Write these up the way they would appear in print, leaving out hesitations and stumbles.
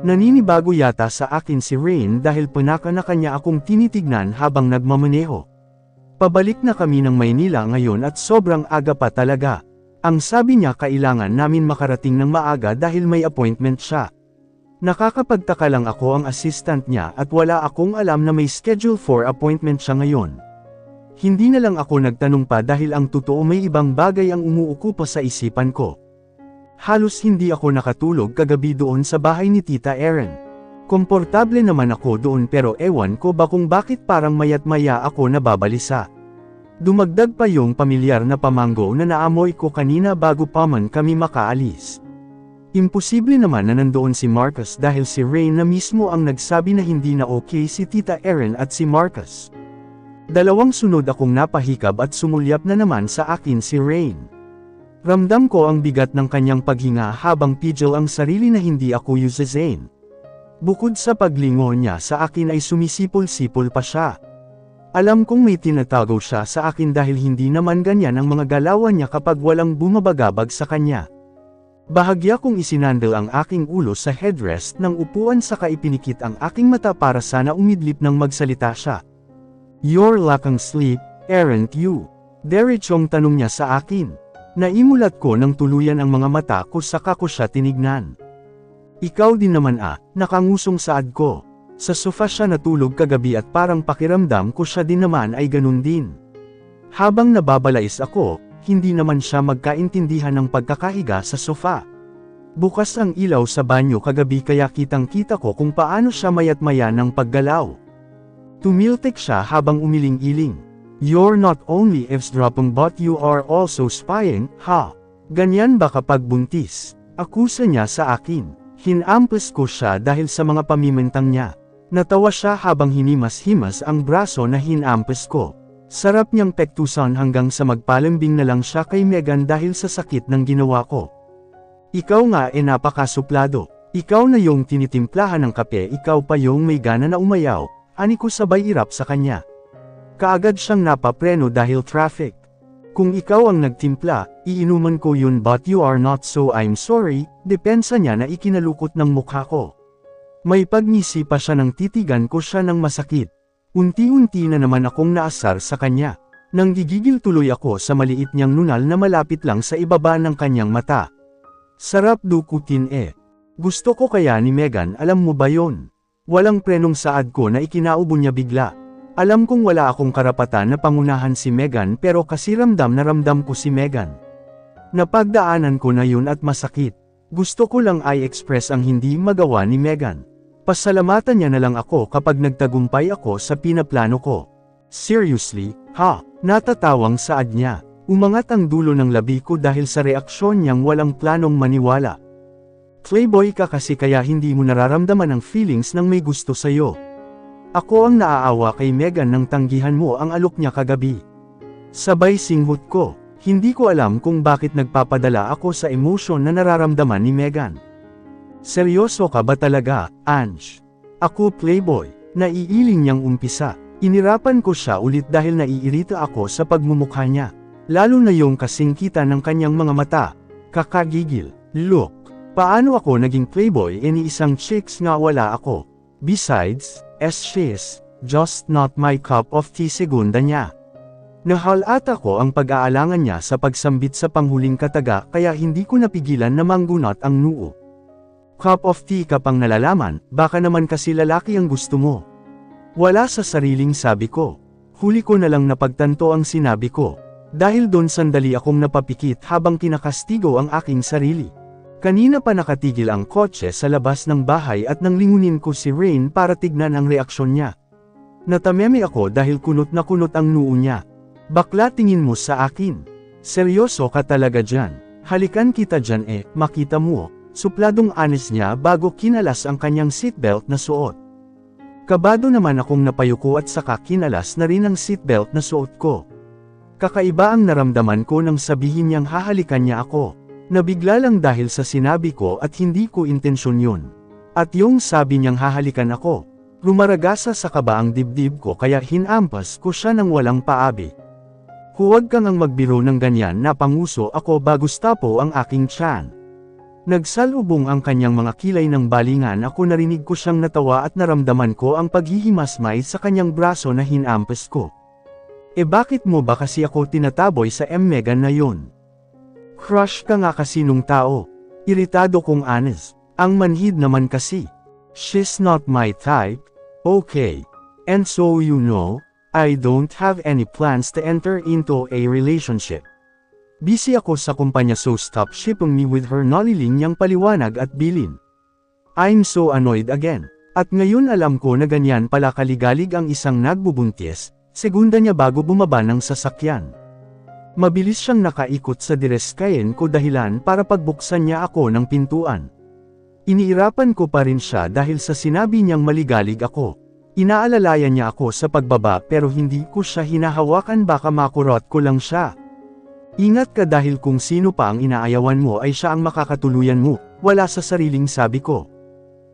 Naninibago yata sa akin si Rain dahil panaka na kanya akong tinitignan habang nagmamaneho. Pabalik na kami ng Maynila ngayon at sobrang aga pa talaga. Ang sabi niya kailangan namin makarating ng maaga dahil may appointment siya. Nakakapagtaka lang ako ang assistant niya at wala akong alam na may schedule for appointment siya ngayon. Hindi na lang ako nagtanong pa dahil ang totoo may ibang bagay ang umuukupa sa isipan ko. Halos hindi ako nakatulog kagabi doon sa bahay ni Tita Erin. Komportable naman ako doon pero ewan ko ba kung bakit parang mayat maya ako nababalisa. Dumagdag pa yung pamilyar na pamango na naamoy ko kanina bago pa man kami makaalis. Imposible naman na nandoon si Marcus dahil si Rain na mismo ang nagsabi na hindi na okay si Tita Erin at si Marcus. Dalawang sunod akong napahikab at sumulyap na naman sa akin si Rain. Ramdam ko ang bigat ng kanyang paghinga habang pidgil ang sarili na hindi ako yuzazain. Bukod sa paglingon niya sa akin ay sumisipol-sipol pa siya. Alam kong may tinatago siya sa akin dahil hindi naman ganyan ang mga galawan niya kapag walang bumabagabag sa kanya. Bahagya kong isinandal ang aking ulo sa headrest ng upuan saka ipinikit ang aking mata para sana umidlip nang magsalita siya. "You're lacking sleep, aren't you?" Derechong tanong niya sa akin. Naimulat ko ng tuluyan ang mga mata ko saka ko siya tinignan. "Ikaw din naman nakangusong saad ko. Sa sofa siya natulog kagabi at parang pakiramdam ko siya din naman ay ganun din." Habang nababalais ako, hindi naman siya magkaintindihan ng pagkakahiga sa sofa. Bukas ang ilaw sa banyo kagabi kaya kitang-kita ko kung paano siya mayat-maya ng paggalaw. Tumiltek siya habang umiling-iling. "You're not only eavesdropping but you are also spying, ha? Ganyan ba kapag buntis?" Akusa niya sa akin. Hinampes ko siya dahil sa mga pamimintang niya. Natawa siya habang hinimas-himas ang braso na hinampes ko. Sarap niyang pektusan hanggang sa magpalambing na lang siya kay Megan dahil sa sakit ng ginawa ko. "Ikaw nga napakasuplado. Ikaw na yung tinitimplahan ng kape, ikaw pa yung may gana na umayaw," ani ko sabay irap sa kanya. Kaagad siyang napapreno dahil traffic. "Kung ikaw ang nagtimpla, iinuman ko yun but you are not so I'm sorry," depensa niya na ikinalukot ng mukha ko. May pagngisi pa siya nang titigan ko siya ng masakit. Unti-unti na naman akong naasar sa kanya. Nang gigigil tuloy ako sa maliit niyang nunal na malapit lang sa ibaba ng kanyang mata. Sarap dukutin Gusto ko kaya ni Megan, alam mo ba yon? Walang prenong saad ko na ikinaubo niya bigla. Alam kong wala akong karapatan na pangunahan si Megan pero kasi ramdam na ramdam ko si Megan. Napagdaanan ko na yun at masakit. Gusto ko lang i-express ang hindi magawa ni Megan. Pasalamatan niya na lang ako kapag nagtagumpay ako sa pinaplano ko. "Seriously, ha?" Natatawang saad niya. Umangat ang dulo ng labi ko dahil sa reaksyon niyang walang planong maniwala. "Playboy ka kasi kaya hindi mo nararamdaman ang feelings ng may gusto sa'yo. Ako ang naaawa kay Megan nang tanggihan mo ang alok niya kagabi." Sabay singhot ko. Hindi ko alam kung bakit nagpapadala ako sa emosyon na nararamdaman ni Megan. "Seryoso ka ba talaga, Ange?" "Ako playboy." Naiiling niyang umpisa. Inirapan ko siya ulit dahil naiirita ako sa pagmumukha niya. Lalo na yung kasingkita ng kanyang mga mata. Kakagigil. "Look, paano ako naging playboy ni isang chicks nga wala ako? Besides, she's just not my cup of tea," segunda niya. Nahalata ko ang pag-aalangan niya sa pagsambit sa panghuling kataga kaya hindi ko napigilan na manggunat ang noo. "Cup of tea ka pang nalalaman, baka naman kasi lalaki ang gusto mo." Wala sa sariling sabi ko. Huli ko na lang napagtanto ang sinabi ko. Dahil doon sandali akong napapikit habang kinakastigo ang aking sarili. Kanina pa nakatigil ang kotse sa labas ng bahay at nang lingunin ko si Rain para tignan ang reaksyon niya. Natameme ako dahil kunot na kunot ang noo niya. "Bakla, tingin mo sa akin. Seryoso ka talaga dyan. Halikan kita dyan makita mo." Supladong honest niya bago kinalas ang kanyang seatbelt na suot. Kabado naman akong napayuko at saka kinalas na rin ang seatbelt na suot ko. Kakaiba ang naramdaman ko nang sabihin niyang hahalikan niya ako. Nabigla lang dahil sa sinabi ko at hindi ko intensyon yun. At yung sabi niyang hahalikan ako. Rumaragasa sa kaba ang dibdib ko kaya hinampas ko siya ng walang paabi. "Huwag kang ang magbiro ng ganyan," na panguso ako bago stapo ang aking tiyan. Nagsalubong ang kanyang mga kilay ng balingan. Ako narinig ko siyang natawa at naramdaman ko ang paghihimasmay sa kanyang braso na hinampas ko. Bakit mo ba kasi ako tinataboy sa Megan na yun? Crush ka nga kasi nung tao. Iritado kong honest. Ang manhid naman kasi. She's not my type. Okay. And so you know, I don't have any plans to enter into a relationship. Busy ako sa kumpanya so stop shipping me with her, naliling niyang paliwanag at bilin. I'm so annoyed again. At ngayon alam ko na ganyan pala kaligalig ang isang nagbubuntis, segunda niya bago bumaba ng sasakyan. Mabilis siyang nakaikot sa direskayen ko dahilan para pagbuksan niya ako ng pintuan. Iniirapan ko pa rin siya dahil sa sinabi niyang maligalig ako. Inaalalayan niya ako sa pagbaba pero hindi ko siya hinahawakan, baka makurot ko lang siya. Ingat ka dahil kung sino pa ang inaayawan mo ay siya ang makakatuluyan mo, wala sa sariling sabi ko.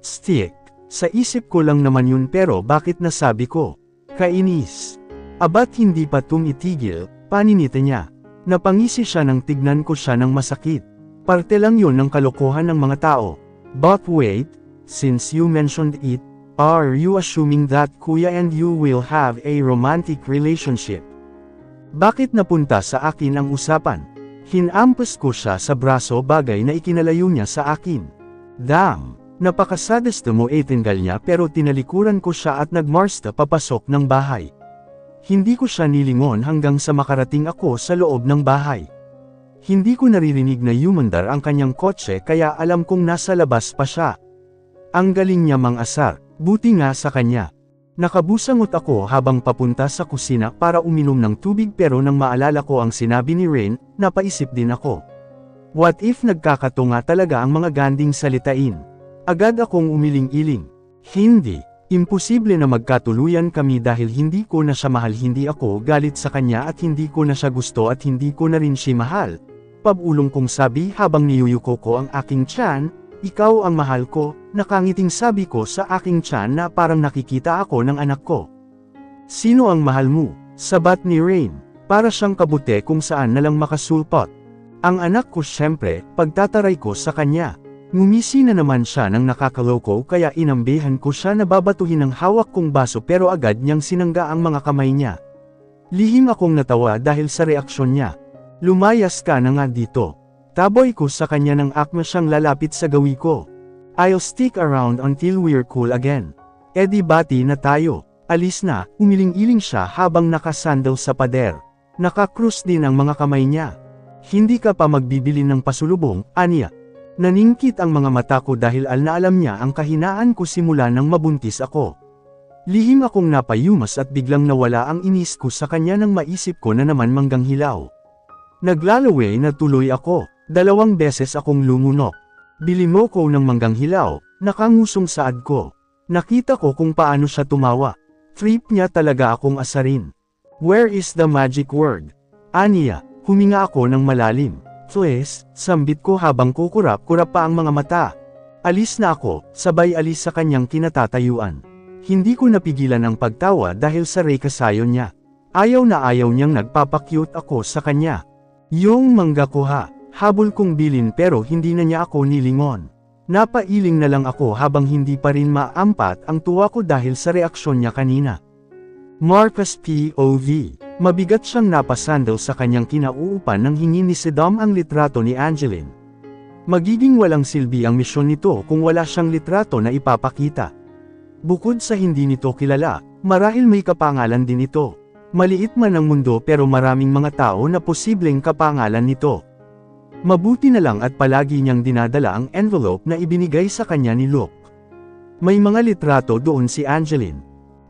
Stick, sa isip ko lang naman yun pero bakit nasabi ko? Kainis. Abat hindi pa tumitigil, paninita niya. Napangisi siya nang tignan ko siya ng masakit. Parte lang yun ng kalokohan ng mga tao. But wait, since you mentioned it, are you assuming that kuya and you will have a romantic relationship? Bakit napunta sa akin ang usapan? Hinampas ko siya sa braso, bagay na ikinalayo niya sa akin. Damn! Napakasadista mo, tingal niya pero tinalikuran ko siya at nagmarsta papasok ng bahay. Hindi ko siya nilingon hanggang sa makarating ako sa loob ng bahay. Hindi ko naririnig na yumandar ang kanyang kotse kaya alam kong nasa labas pa siya. Ang galing niya mang-asar, buti nga sa kanya. Nakabusangot ako habang papunta sa kusina para uminom ng tubig pero nang maalala ko ang sinabi ni Rain, napaisip din ako. What if nagkakatunga talaga ang mga ganding salitain? Agad akong umiling-iling. Hindi. Imposible na magkatuluyan kami dahil hindi ko na siya mahal, hindi ako galit sa kanya at hindi ko na siya gusto at hindi ko na rin siya mahal. Pabulong kong sabi habang niyuyuko ko ang aking tiyan, ikaw ang mahal ko, nakangiting sabi ko sa aking tiyan na parang nakikita ako ng anak ko. Sino ang mahal mo? Sabat ni Rain, para siyang kabute kung saan nalang makasulpot. Ang anak ko syempre, pagtataray ko sa kanya. Ngumisi na naman siya ng nakakaloko kaya inambihan ko siya na babatuhin ng hawak kong baso pero agad niyang sinangga ang mga kamay niya. Lihim akong natawa dahil sa reaksyon niya. Lumayas ka na nga dito. Taboy ko sa kanya nang akma siyang lalapit sa gawi ko. I'll stick around until we're cool again. Di bati na tayo. Alis na, umiling-iling siya habang nakasandal sa pader. Nakakrus din ang mga kamay niya. Hindi ka pa magbibili ng pasulubong, aniya. Naningkit ang mga mata ko dahil na alam niya ang kahinaan ko simula nang mabuntis ako. Lihim akong napayumas at biglang nawala ang inis ko sa kanya nang maisip ko na naman manggang hilaw. Naglalaway na tuloy ako, 2 beses akong lumunok. Bili mo ko ng manggang hilaw, nakangusong saad ko. Nakita ko kung paano siya tumawa. Trip niya talaga akong asarin. Where is the magic word? Aniya, huminga ako ng malalim. Please, sambit ko habang kukurap-kurap pa ang mga mata. Alis na ako, sabay alis sa kanyang kinatatayuan. Hindi ko napigilan ang pagtawa dahil sa rekasayon niya. Ayaw na ayaw niyang nagpapakyut ako sa kanya. Yung mangga ko ha, habol kong bilin pero hindi na niya ako nilingon. Napailing na lang ako habang hindi pa rin maampat ang tuwa ko dahil sa reaksyon niya kanina. Marcus POV. Mabigat siyang napasandal sa kanyang kinauupan nang hingin ni Sedam ang litrato ni Angeline. Magiging walang silbi ang misyon nito kung wala siyang litrato na ipapakita. Bukod sa hindi nito kilala, marahil may kapangalan din ito. Maliit man ang mundo pero maraming mga tao na posibleng kapangalan nito. Mabuti na lang at palagi niyang dinadala ang envelope na ibinigay sa kanya ni Luke. May mga litrato doon si Angeline.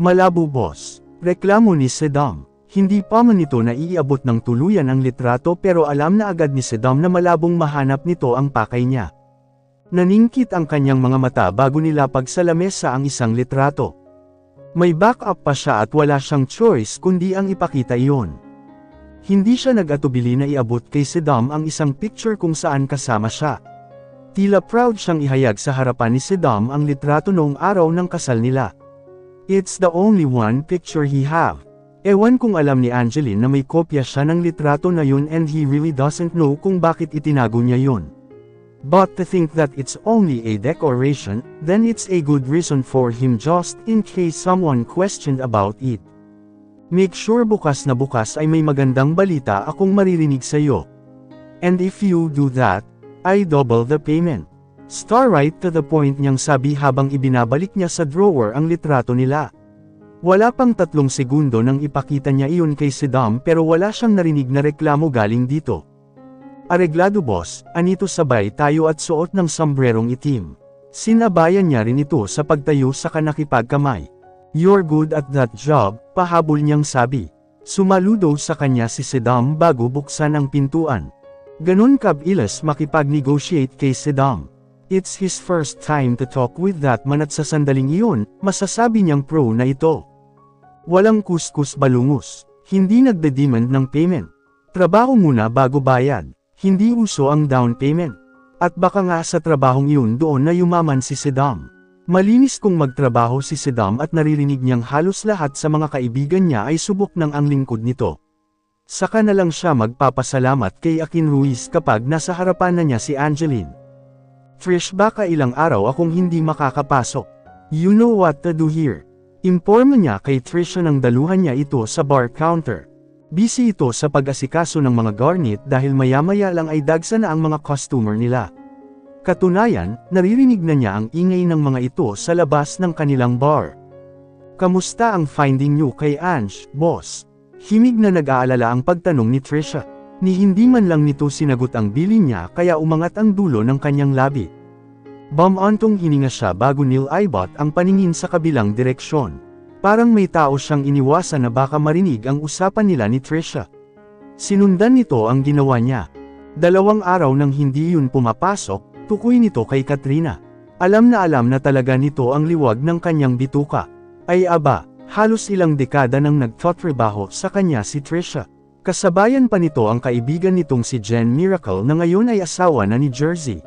Malabo boss. Reklamo ni Sedam. Hindi pa man nito naiabot ng tuluyan ang litrato pero alam na agad ni Sedam na malabong mahanap nito ang pakay niya. Naningkit ang kanyang mga mata bago nilapag sa lamesa ang isang litrato. May backup pa siya at wala siyang choice kundi ang ipakita iyon. Hindi siya nag-atubili na iabot kay Sedam ang isang picture kung saan kasama siya. Tila proud siyang ihayag sa harapan ni Sedam ang litrato noong araw ng kasal nila. It's the only one picture he have. Ewan kung alam ni Angeline na may kopya siya ng litrato na yun and he really doesn't know kung bakit itinago niya yun. But to think that it's only a decoration, then it's a good reason for him just in case someone questioned about it. Make sure bukas na bukas ay may magandang balita akong maririnig sa'yo. And if you do that, I double the payment. Star right to the point niyang sabi habang ibinabalik niya sa drawer ang litrato nila. Wala pang 3 segundo nang ipakita niya iyon kay Saddam pero wala siyang narinig na reklamo galing dito. Areglado boss, anito sabay tayo at suot ng sombrerong itim. Sinabayan niya rin ito sa pagtayo sa kanakipagkamay. You're good at that job, pahabol niyang sabi. Sumaludo sa kanya si Saddam bago buksan ang pintuan. Ganon kabilis makipag-negotiate kay Saddam. It's his first time to talk with that man at sa sandaling iyon, masasabi niyang pro na ito. Walang kuskus balungus, hindi nagde-demand ng payment. Trabaho muna bago bayad, hindi uso ang down payment. At baka nga sa trabahong iyon doon na yumaman si Saddam. Malinis kung magtrabaho si Saddam at naririnig niyang halos lahat sa mga kaibigan niya ay subok ng ang lingkod nito. Saka na lang siya magpapasalamat kay Akin Ruiz kapag nasa harapan na niya si Angeline. Trish, baka ilang araw akong hindi makakapasok. You know what to do here. Imporma niya kay Trisha nang daluhan niya ito sa bar counter. Busy ito sa pag-asikaso ng mga garnet dahil maya-maya lang ay dagsa na ang mga customer nila. Katunayan, naririnig na niya ang ingay ng mga ito sa labas ng kanilang bar. Kamusta ang finding niyo kay Ange, boss? Himig na nag-aalala ang pagtanong ni Trisha. Ni hindi man lang nito sinagot ang bilin niya kaya umangat ang dulo ng kanyang labi. Bumantong hininga siya bago nilibot ang paningin sa kabilang direksyon. Parang may tao siyang iniwasan na baka marinig ang usapan nila ni Trisha. Sinundan nito ang ginawa niya. 2 araw nang hindi yun pumapasok, tukoy nito kay Katrina. Alam na talaga nito ang liwag ng kanyang bituka. Ay aba, halos ilang dekada nang nagtatrabaho sa kanya si Trisha. Kasabayan pa nito ang kaibigan nitong si Jen Miracle na ngayon ay asawa na ni Jersey.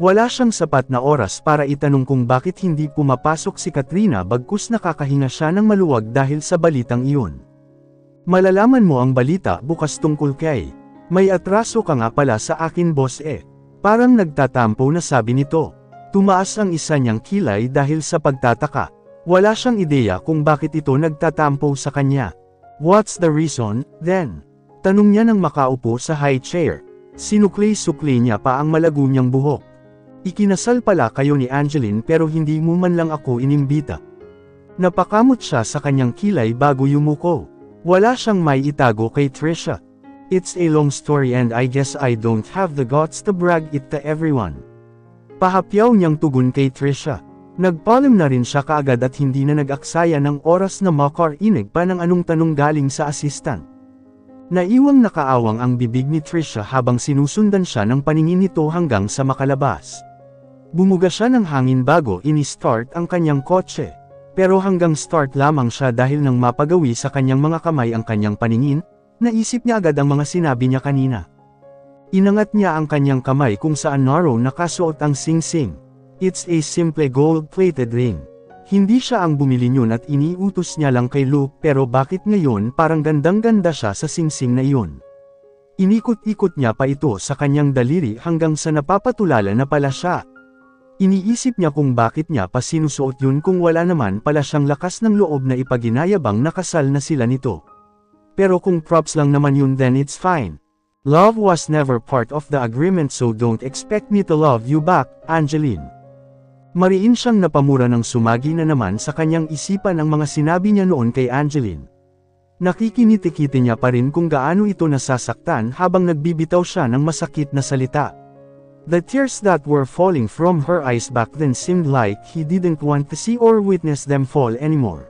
Wala siyang sapat na oras para itanong kung bakit hindi pumapasok si Katrina bagkus nakakahinga siya ng maluwag dahil sa balitang iyon. Malalaman mo ang balita bukas tungkol kay. May atraso ka nga pala sa akin boss eh. Parang nagtatampo na sabi nito. Tumaas ang isa niyang kilay dahil sa pagtataka. Wala siyang ideya kung bakit ito nagtatampo sa kanya. What's the reason, then? Tanong niya nang makaupo sa high chair. Sinukli-sukli niya pa ang malago niyang buhok. Ikinasal pala kayo ni Angeline pero hindi mo man lang ako inimbita. Napakamot siya sa kanyang kilay bago yumuko. Wala siyang may itago kay Trisha. It's a long story and I guess I don't have the guts to brag it to everyone. Pahapyaw niyang tugon kay Trisha. Nagpaalam na rin siya kaagad at hindi na nag-aksaya ng oras na makarinig pa ng anong tanong galing sa assistant. Naiwang nakaawang ang bibig ni Trisha habang sinusundan siya ng paningin nito hanggang sa makalabas. Bumuga siya ng hangin bago ini-start ang kanyang kotse. Pero hanggang start lamang siya dahil nang mapagawi sa kanyang mga kamay ang kanyang paningin, naisip niya agad ang mga sinabi niya kanina. Inangat niya ang kanyang kamay kung saan narrow nakasuot ang sing-sing. It's a simple gold-plated ring. Hindi siya ang bumili niyon at iniutos niya lang kay Luke pero bakit ngayon parang gandang-ganda siya sa sing-sing na iyon. Inikot-ikot niya pa ito sa kanyang daliri hanggang sa napapatulala na pala siya. Iniisip niya kung bakit niya pa sinusuot yun kung wala naman pala siyang lakas ng loob na ipaginayabang nakasal na sila nito. Pero kung props lang naman yun then it's fine. Love was never part of the agreement so don't expect me to love you back, Angeline. Mariin siyang napamura ng sumagi na naman sa kanyang isipan ang mga sinabi niya noon kay Angeline. Nakikiniti-kiti niya pa rin kung gaano ito nasasaktan habang nagbibitaw siya ng masakit na salita. The tears that were falling from her eyes back then seemed like he didn't want to see or witness them fall anymore.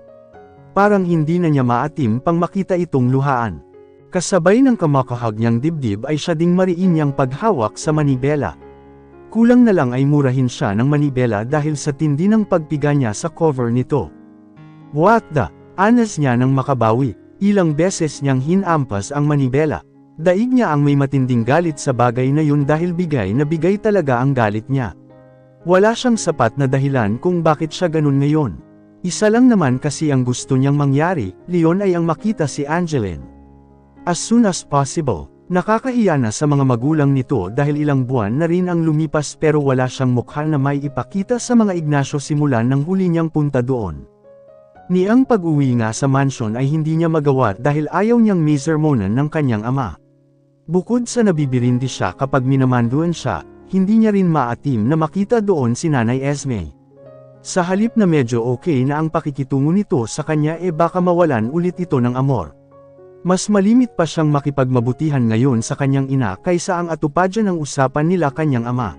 Parang hindi na niya maatim pang makita itong luhaan. Kasabay ng kamakahag niyang dibdib ay siya ding mariin niyang paghawak sa manibela. Kulang na lang ay murahin siya ng manibela dahil sa tindi ng pagpiga niya sa cover nito. What the? Anas niya nang makabawi. Ilang beses niyang hinampas ang manibela. Daig niya ang may matinding galit sa bagay na yun dahil bigay na bigay talaga ang galit niya. Wala siyang sapat na dahilan kung bakit siya ganun ngayon. Isa lang naman kasi ang gusto niyang mangyari, Leon ay ang makita si Angeline. As soon as possible. Nakakahiya na sa mga magulang nito dahil ilang buwan na rin ang lumipas pero wala siyang mukha na may ipakita sa mga Ignacio simula ng huli niyang punta doon. Ni ang pag-uwi nga sa mansion ay hindi niya magawa dahil ayaw niyang misermonan ng kanyang ama. Bukod sa nabibirindi siya kapag minamanduan siya, hindi niya rin maatim na makita doon si Nanay Esme. Sa halip na medyo okay na ang pakikitungo nito sa kanya baka mawalan ulit ito ng amor. Mas malimit pa siyang makipagmabutihan ngayon sa kanyang ina kaysa ang atupadyan ng usapan nila kanyang ama.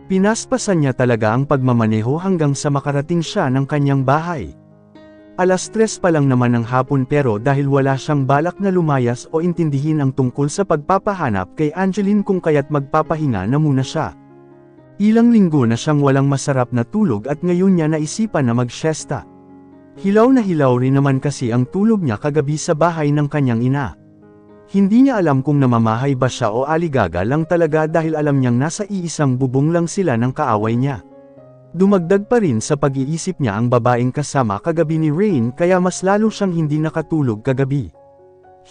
Pinaspasan niya talaga ang pagmamaneho hanggang sa makarating siya ng kanyang bahay. 3:00 pa lang naman ng hapon pero dahil wala siyang balak na lumayas o intindihin ang tungkol sa pagpapahanap kay Angeline kung kaya't magpapahinga na muna siya. Ilang linggo na siyang walang masarap na tulog at ngayon niya naisipan na mag-siesta. Hilaw na hilaw rin naman kasi ang tulog niya kagabi sa bahay ng kanyang ina. Hindi niya alam kung namamahay ba siya o aligaga lang talaga dahil alam niyang nasa iisang bubong lang sila ng kaaway niya. Dumagdag pa rin sa pag-iisip niya ang babaeng kasama kagabi ni Rain kaya mas lalo siyang hindi nakatulog kagabi.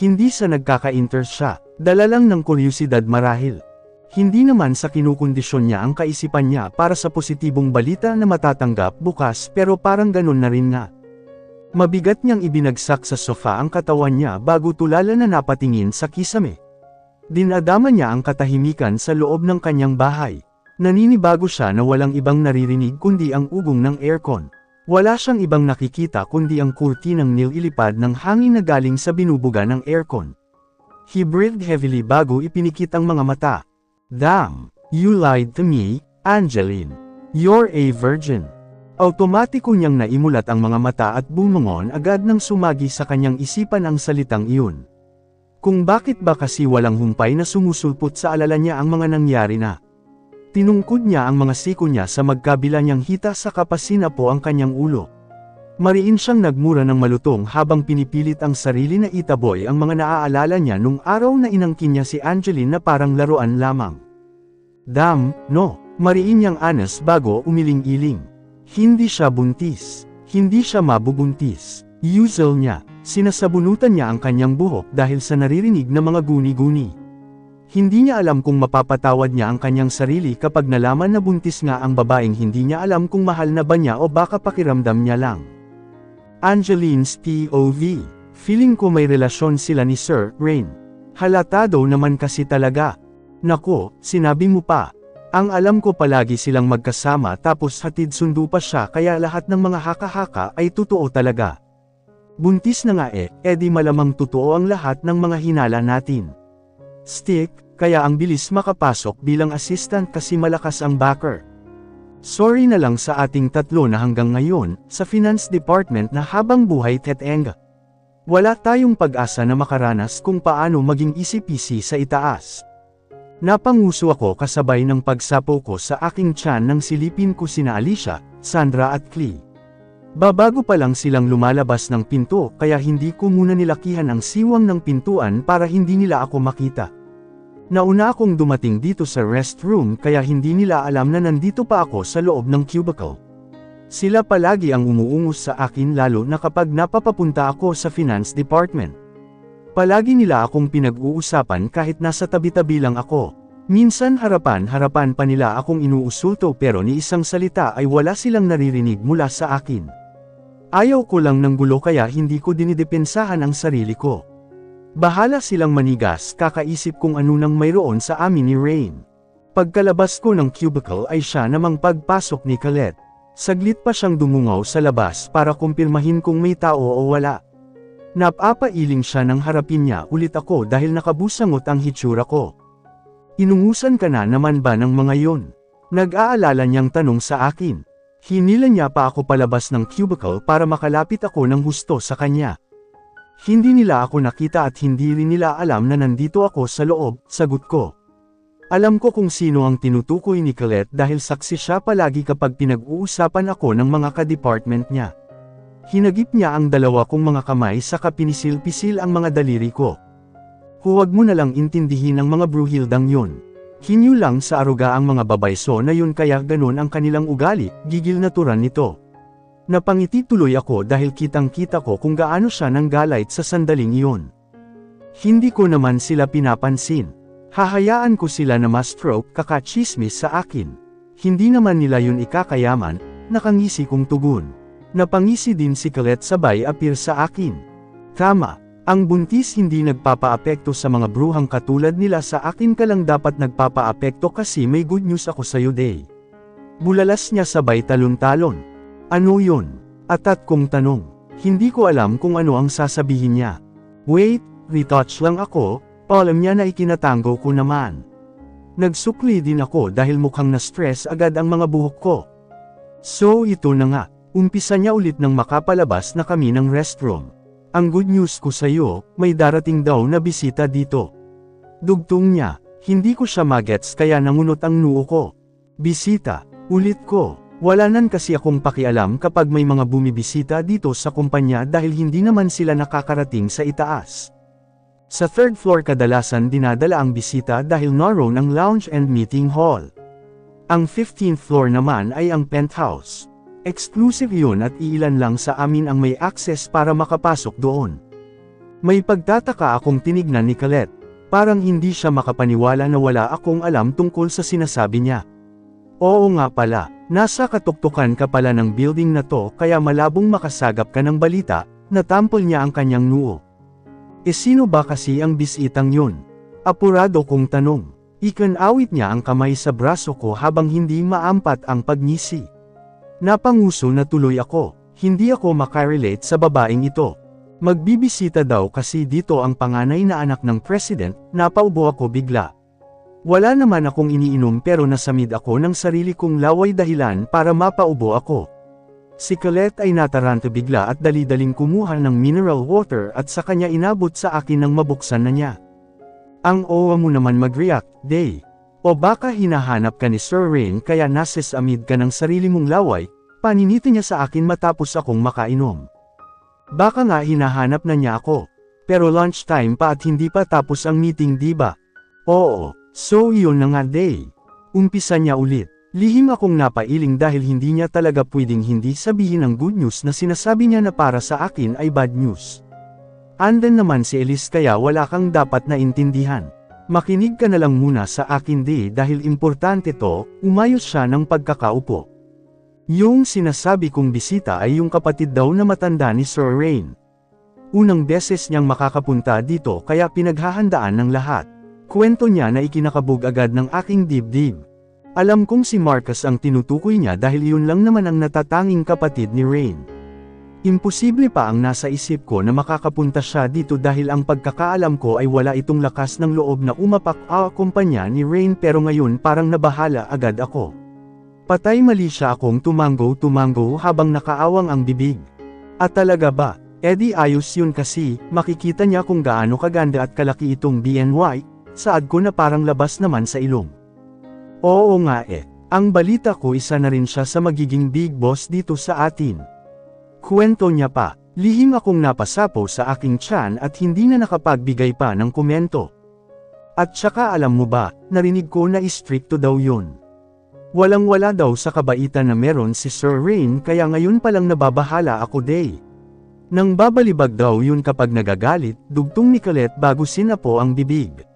Hindi sa nagkaka-interest siya, dala lang ng kuryusidad marahil. Hindi naman sa kinukondisyon niya ang kaisipan niya para sa positibong balita na matatanggap bukas pero parang ganun na rin nga. Mabigat niyang ibinagsak sa sofa ang katawan niya bago tulala na napatingin sa kisame. Dinadama niya ang katahimikan sa loob ng kanyang bahay. Naninibago siya na walang ibang naririnig kundi ang ugong ng aircon. Wala siyang ibang nakikita kundi ang kurtinang nililipad ng hangin na galing sa binubuga ng aircon. He breathed heavily bago ipinikit ang mga mata. Damn, you lied to me, Angeline. You're a virgin. Automatiko niyang naimulat ang mga mata at bumangon agad nang sumagi sa kanyang isipan ang salitang iyon. Kung bakit ba kasi walang humpay na sumusulpot sa alala niya ang mga nangyari na. Tinungkod niya ang mga siko niya sa magkabila niyang hita sa kapasina po ang kanyang ulo. Mariin siyang nagmura ng malutong habang pinipilit ang sarili na itaboy ang mga naaalala niya nung araw na inangkin niya si Angeline na parang laruan lamang. Damn, no, mariin niyang anas bago umiling-iling. Hindi siya buntis. Hindi siya mabubuntis. Usual niya, sinasabunutan niya ang kanyang buhok dahil sa naririnig na mga guni-guni. Hindi niya alam kung mapapatawad niya ang kanyang sarili kapag nalaman na buntis nga ang babaeng hindi niya alam kung mahal na ba niya o baka pakiramdam niya lang. Angeline's POV. Feeling ko may relasyon sila ni Sir Rain. Halatado naman kasi talaga. Nako, sinabi mo pa. Ang alam ko palagi silang magkasama tapos hatid sundo pa siya kaya lahat ng mga haka-haka ay totoo talaga. Buntis na nga edi malamang totoo ang lahat ng mga hinala natin. Stick, kaya ang bilis makapasok bilang assistant kasi malakas ang backer. Sorry na lang sa ating tatlo na hanggang ngayon, sa finance department na habang buhay teteng. Wala tayong pag-asa na makaranas kung paano maging easy-peasy sa itaas. Napanguso ako kasabay ng pagsapo ko sa aking tiyan nang silipin ko sina Alicia, Sandra at Clee. Babago pa lang silang lumalabas ng pinto kaya hindi ko muna nilakihan ang siwang ng pintuan para hindi nila ako makita. Nauna akong dumating dito sa restroom kaya hindi nila alam na nandito pa ako sa loob ng cubicle. Sila palagi ang umuungos sa akin lalo na kapag napapapunta ako sa finance department. Palagi nila akong pinag-uusapan kahit nasa tabi-tabi lang ako. Minsan harapan-harapan pa nila akong inuusulto pero ni isang salita ay wala silang naririnig mula sa akin. Ayaw ko lang ng gulo kaya hindi ko dinidepensahan ang sarili ko. Bahala silang manigas kakaisip kung ano nang mayroon sa amin ni Rain. Pagkalabas ko ng cubicle ay siya namang pagpasok ni Colette. Saglit pa siyang dumungaw sa labas para kumpirmahin kung may tao o wala. Napapailing siya nang harapin niya ulit ako dahil nakabusangot ang hitsura ko. Inungusan ka na naman ba ng mga yon? Nag-aalala niyang tanong sa akin. Hinila niya pa ako palabas ng cubicle para makalapit ako ng husto sa kanya. Hindi nila ako nakita at hindi rin nila alam na nandito ako sa loob, sagot ko. Alam ko kung sino ang tinutukoy ni Colette dahil saksi siya palagi kapag pinag-uusapan ako ng mga ka-department niya. Hinagip niya ang dalawa kong mga kamay saka pinisil-pisil ang mga daliri ko. Huwag mo na lang intindihin ang mga bruhildang yun. Hinyo lang sa aruga ang mga babayso na yun kaya ganun ang kanilang ugali, gigil na turan nito. Napangiti tuloy ako dahil kitang-kita ko kung gaano siya nang galait sa sandaling iyon. Hindi ko naman sila pinapansin. Hahayaan ko sila na ma-stroke kakachismis sa akin. Hindi naman nila yun ikakayaman, nakangisi kong tugon. Napangisi din si Colette sabay appear sa akin. Tama, ang buntis hindi nagpapaapekto sa mga bruhang katulad nila, sa akin ka lang dapat nagpapaapekto kasi may good news ako sa'yo, Day. Bulalas niya sabay talon-talon. Ano yun? Atat kong tanong. Hindi ko alam kung ano ang sasabihin niya. Wait, retouch lang ako, alam niya na ikinatango ko naman. Nagsukli din ako dahil mukhang na-stress agad ang mga buhok ko. So ito na nga, umpisa niya ulit nang makapalabas na kami ng restroom. Ang good news ko sa'yo, may darating daw na bisita dito. Dugtong niya, hindi ko siya magets kaya nangunot ang noo ko. Bisita, ulit ko, wala nan kasi akong pakialam kapag may mga bumibisita dito sa kumpanya dahil hindi naman sila nakakarating sa itaas. Sa third floor kadalasan dinadala ang bisita dahil naroon ang lounge and meeting hall. Ang 15th floor naman ay ang penthouse. Exclusive yun at iilan lang sa amin ang may access para makapasok doon. May pagtataka akong tinignan ni Colette. Parang hindi siya makapaniwala na wala akong alam tungkol sa sinasabi niya. Oo nga pala, nasa katuktukan ka pala ng building na to kaya malabong makasagap ka ng balita, natampol niya ang kanyang noo. E sino ba kasi ang bisitang yun? Apurado kong tanong. Ikanawit niya ang kamay sa braso ko habang hindi maampat ang pagngisi. Napanguso na tuloy ako, hindi ako makarelate sa babaeng ito. Magbibisita daw kasi dito ang panganay na anak ng president, napaubo ako bigla. Wala naman akong iniinom pero nasamid ako ng sarili kong laway dahilan para mapaubo ako. Si Colette ay nataranta bigla at dali-daling kumuha ng mineral water at sa kanya inabot sa akin nang mabuksan na niya. Ang owa mo naman mag-react, Day. O baka hinahanap ka ni Sir Rain kaya nasesamid ka ng sarili mong laway, paniniti niya sa akin matapos akong makainom. Baka nga hinahanap na niya ako. Pero lunchtime pa at hindi pa tapos ang meeting, diba? Oo, so iyon na nga, Day. Umpisa niya ulit. Lihim akong napailing dahil hindi niya talaga pwedeng hindi sabihin ang good news na sinasabi niya na para sa akin ay bad news. Andan naman si Elise kaya wala kang dapat na intindihan. Makinig ka na lang muna sa akin, Day, dahil importante to, umayos siya ng pagkakaupo. Yung sinasabi kong bisita ay yung kapatid daw na matanda ni Sir Rain. Unang beses niyang makakapunta dito kaya pinaghahandaan ng lahat. Kwento niya na ikinakabog agad ng aking dibdib. Alam kong si Marcus ang tinutukoy niya dahil yun lang naman ang natatanging kapatid ni Rain. Imposible pa ang nasa isip ko na makakapunta siya dito dahil ang pagkakaalam ko ay wala itong lakas ng loob na umapak ang kumpanya ni Rain pero ngayon parang nabahala agad ako. Patay mali siya akong tumango habang nakaawang ang bibig. At talaga ba, edi ayos yun kasi, makikita niya kung gaano kaganda at kalaki itong BNY, saad ko na parang labas naman sa ilong. Oo nga ang balita ko isa na rin siya sa magiging big boss dito sa atin. Kwento niya pa, lihim akong napasapo sa aking tiyan at hindi na nakapagbigay pa ng komento. At saka alam mo ba, narinig ko na istrikto daw yun. Walang-wala daw sa kabaitan na meron si Sir Rain kaya ngayon palang nababahala ako, Day. Nang babalibag daw yun kapag nagagalit, dugtong ni Colette bago sinapo ang bibig.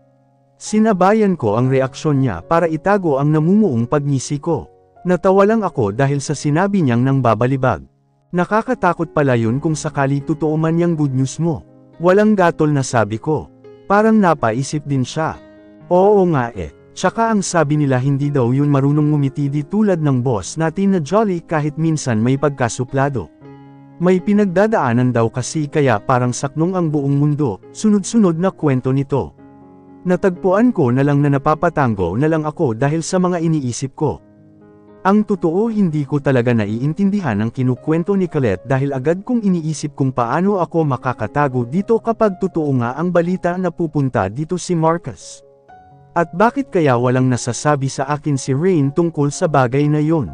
Sinabayan ko ang reaksyon niya para itago ang namumuong pagngisi ko. Natawa lang ako dahil sa sinabi niyang nang babalibag. Nakakatakot pala yun kung sakali totoo man yung good news mo. Walang gatol na sabi ko. Parang napaisip din siya. Oo nga tsaka ang sabi nila hindi daw yun marunong ngumiti di tulad ng boss natin na jolly kahit minsan may pagkasuplado. May pinagdadaanan daw kasi kaya parang saknong ang buong mundo, sunod-sunod na kwento nito. Natagpuan ko na lang na napapatango na lang ako dahil sa mga iniisip ko. Ang totoo hindi ko talaga naiintindihan ang kinukwento ni Colette dahil agad kong iniisip kung paano ako makakatago dito kapag totoo nga ang balita na pupunta dito si Marcus. At bakit kaya walang nasasabi sa akin si Rain tungkol sa bagay na yon?